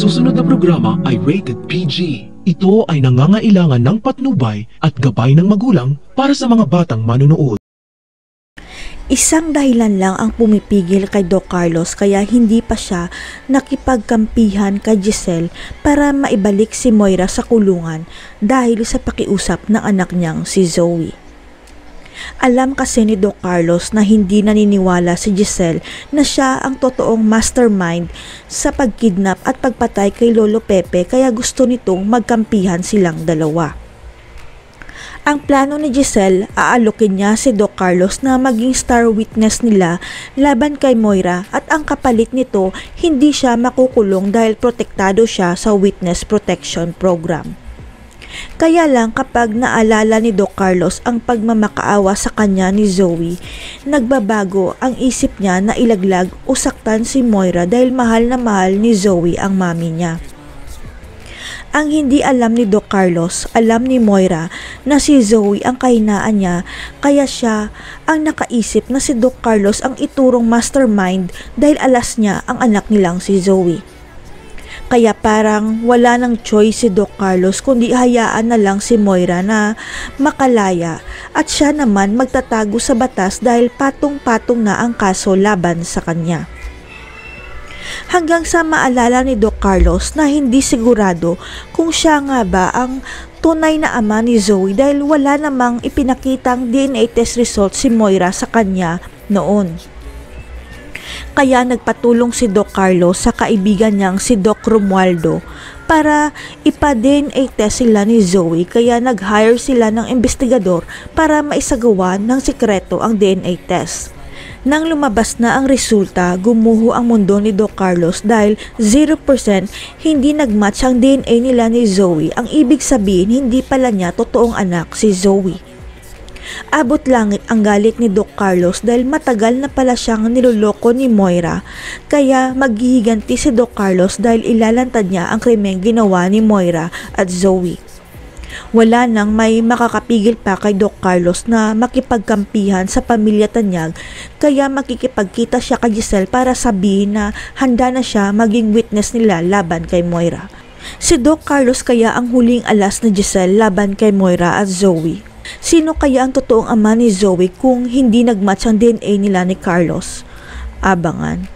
susunod na programa ay rated PG. Ito ay nangangailangan ng patnubay at gabay ng magulang para sa mga batang manonood. Isang dahilan lang ang pumipigil kay Doc Carlos kaya hindi pa siya nakipagkampihan kay Giselle para maibalik si Moira sa kulungan dahil sa pakiusap ng anak niyang si Zoe. Alam kasi ni Doc Carlos na hindi naniniwala si Giselle na siya ang totoong mastermind sa pagkidnap at pagpatay kay Lolo Pepe kaya gusto nitong magkampihan silang dalawa. Ang plano ni Giselle, aalokin niya si Doc Carlos na maging star witness nila laban kay Moira at ang kapalit nito hindi siya makukulong dahil protektado siya sa Witness Protection Program. Kaya lang kapag naalala ni Doc Carlos ang pagmamakaawa sa kanya ni Zoe, nagbabago ang isip niya na ilaglag o saktan si Moira dahil mahal na mahal ni Zoe ang mami niya. Ang hindi alam ni Doc Carlos, alam ni Moira na si Zoe ang kahinaan niya kaya siya ang nakaisip na si Doc Carlos ang iturong mastermind dahil alas niya ang anak nilang si Zoe. Kaya parang wala nang choice si Doc Carlos kundi hayaan na lang si Moira na makalaya at siya naman magtatago sa batas dahil patong-patong na ang kaso laban sa kanya. Hanggang sa maalala ni Doc Carlos na hindi sigurado kung siya nga ba ang tunay na ama ni Zoe dahil wala namang ipinakitang DNA test result si Moira sa kanya noon. Kaya nagpatulong si Doc Carlos sa kaibigan niyang si Doc Romualdo para ipa-DNA test sila ni Zoe kaya nag-hire sila ng investigador para maisagawa ng sikreto ang DNA test. Nang lumabas na ang resulta, gumuho ang mundo ni Doc Carlos dahil 0% hindi nagmatch ang DNA nila ni Zoe. Ang ibig sabihin hindi pala niya totoong anak si Zoe. Abot langit ang galit ni Doc Carlos dahil matagal na pala siyang niloloko ni Moira kaya maghihiganti si Doc Carlos dahil ilalantad niya ang krimeng ginawa ni Moira at Zoe. Wala nang may makakapigil pa kay Doc Carlos na makipagkampihan sa pamilya Tanyag kaya makikipagkita siya kay Giselle para sabihin na handa na siya maging witness nila laban kay Moira. Si Doc Carlos kaya ang huling alas ni Giselle laban kay Moira at Zoe. Sino kaya ang totoong ama ni Zoe kung hindi nagmatch ang DNA nila ni Carlos? Abangan.